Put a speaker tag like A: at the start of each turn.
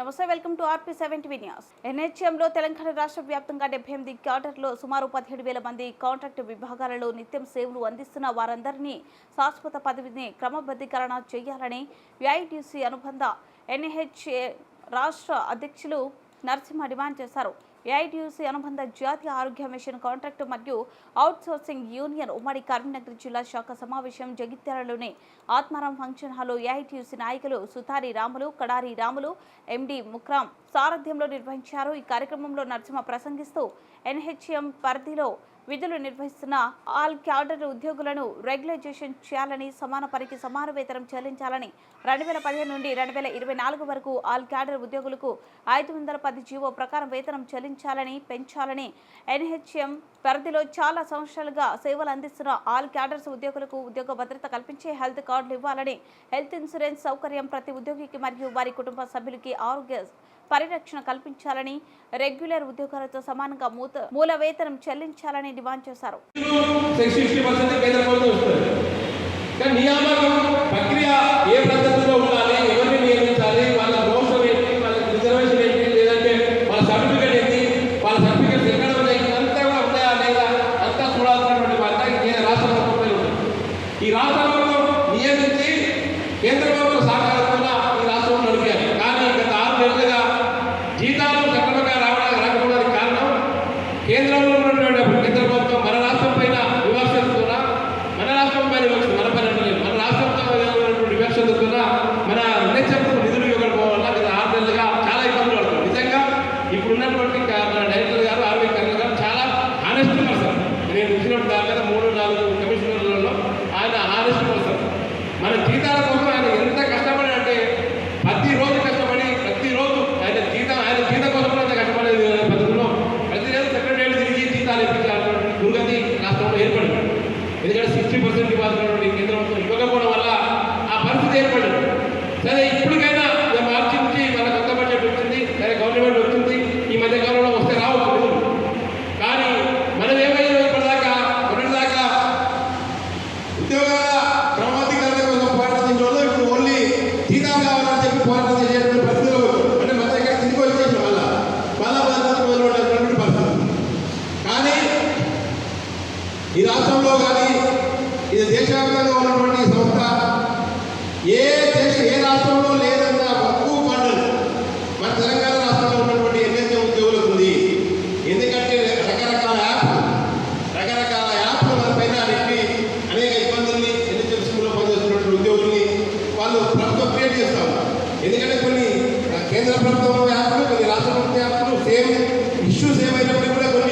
A: నమస్తే, welcome to RP7TV news. ఎన్హెచ్ఎంలో తెలంగాణ రాష్ట్ర వ్యాప్తంగా 78 క్యాడర్లో సుమారు 17,000 మంది కాంట్రాక్ట్ విభాగాలలో నిత్యం సేవలు అందిస్తున్న వారందరినీ శాశ్వత పదవిని క్రమబద్ధీకరణ చేయాలని ఏఐటీయూసీ అనుబంధ ఎన్హెచ్ఏ రాష్ట్ర అధ్యక్షులు నరసింహ డిమాండ్ చేశారు. ఏఐటీయూసీ అనుబంధ జాతీయ ఆరోగ్య మిషన్ కాంట్రాక్ట్ మరియు అవుట్సోర్సింగ్ యూనియన్ ఉమ్మడి కరీంనగర్ జిల్లా శాఖ సమావేశం జగిత్యాలలోని ఆత్మారాం ఫంక్షన్ హాల్లో ఏఐటీయూసీ నాయకులు సుతారి రాములు, కడారి రాములు, ఎండి ముక్రాం సారథ్యంలో నిర్వహించారు. ఈ కార్యక్రమంలో నరసింహ ప్రసంగిస్తూ ఎన్హెచ్ఎం పరిధిలో విధులు నిర్వహిస్తున్న ఆల్ క్యాడర్ ఉద్యోగులను రెగ్యులైజేషన్ చేయాలని, సమాన పనికి సమాన వేతనం చెల్లించాలని, 2015 నుండి 2024 వరకు ఆల్ క్యాడర్ ఉద్యోగులకు 510 జీవో ప్రకారం వేతనం చెల్లించాలని, పెంచాలని, ఎన్హెచ్ఎం పరిధిలో చాలా సంవత్సరాలుగా సేవలు అందిస్తున్న ఆల్ క్యాడర్స్ ఉద్యోగులకు ఉద్యోగ భద్రత కల్పించే హెల్త్ కార్డులు ఇవ్వాలని, హెల్త్ ఇన్సూరెన్స్ సౌకర్యం ప్రతి ఉద్యోగికి మరియు వారి కుటుంబ సభ్యులకి ఆరోగ్య పరిరక్షణ కల్పించాలని, రెగ్యులర్ ఉద్యోగాలతో సమానంగా మూల వేతనం చెల్లించాలని డిమాండ్ చేశారు.
B: ఈ రాష్ట్రంలో నియమించి కేంద్ర ప్రభుత్వం సహకారంతో ఈ రాష్ట్రంలో నడిపారు. కానీ గత 6 నెలలుగా జీతాలు సక్రమంగా రాకపోవడానికి కారణం కేంద్రంలో ఉన్నటువంటి కేంద్ర ప్రభుత్వం మన రాష్ట్రం పైన విమర్శిస్తున్నా, మన రాష్ట్రం పైన మన పైన మన రాష్ట్రంతో విమర్శిస్తున్నా మన ఎన్హెచ్ఎంకు నిధులు ఇవ్వకపోవడం వల్ల గత 6 నెలలుగా చాలా ఇబ్బందులు పడుతుంది. నిజంగా ఇప్పుడున్నటువంటి మన డైరెక్టర్ గారు ఆర్వీ కర్ణ గారు చాలా హానెస్ట్ పర్సన్. నేను చూసినప్పుడు దాని మీద 3-4 కమిషనర్లలో ఆయన హానెస్ట్ పర్సన్. మన జీతాల కోసం ఆయన ఎంత కష్టపడాడంటే ప్రతిరోజు కష్టపడి ప్రతిరోజు ఆయన జీతం కోసం కూడా కష్టపడేది పద్ధతిలో ప్రతిరోజు సెక్రటరీ తిరిగి జీతాలు ఇప్పించాలన్నటువంటి దుర్గతి రాష్ట్రంలో ఏర్పడింది. ఎందుకంటే 60% ఇవ్వాల్సినటువంటి కేంద్ర ప్రభుత్వం ఇవ్వకపోవడం వల్ల ఆ పరిస్థితి ఏర్పడింది. సరే, ఇప్పటికైనా మార్చి నుంచి మన కొత్త బడ్జెట్ వచ్చింది, సరే గవర్నమెంట్ వచ్చింది, ఈ మధ్య కాలంలో వస్తే రావచ్చు. కానీ మనం ఏమైనా ఇప్పటిదాకా మొన్నటిదాకా ఉద్యోగాల క్రమబద్ధీకరణ కోసం పోరాటం రోజు ఇప్పుడు ఓన్లీ జీతాలు కావాలని చెప్పి పోరాటం చేసేటువంటి పరిస్థితిలో అంటే మన దగ్గర తిరిగి వచ్చేసిన వల్ల మొదలుపడేటువంటి పరిస్థితి. కానీ ఈ రాష్ట్రంలో కానీ ఇది దేశవ్యాప్తంగా ఉన్నటువంటి సంస్థ ఏ రాష్ట్రంలో లేదన్న ఎక్కువ పండుగ మన తెలంగాణ రాష్ట్రంలో ఉన్నటువంటి ఎన్హెచ్ఎం ఉద్యోగులకు ఉంది. ఎందుకంటే రకరకాల యాప్లు మన పైన నెట్టి అనేక ఇబ్బందుల్ని ఎన్హెచ్ఎం స్కూల్లో పనిచేస్తున్నటువంటి ఉద్యోగుల్ని వాళ్ళు ప్రభుత్వం క్రియేట్ చేస్తాం. ఎందుకంటే కొన్ని కేంద్ర ప్రభుత్వం యాప్లు, కొన్ని రాష్ట్ర ప్రభుత్వ యాప్లు సేమ్ ఇష్యూస్ ఏమైనప్పటికీ కూడా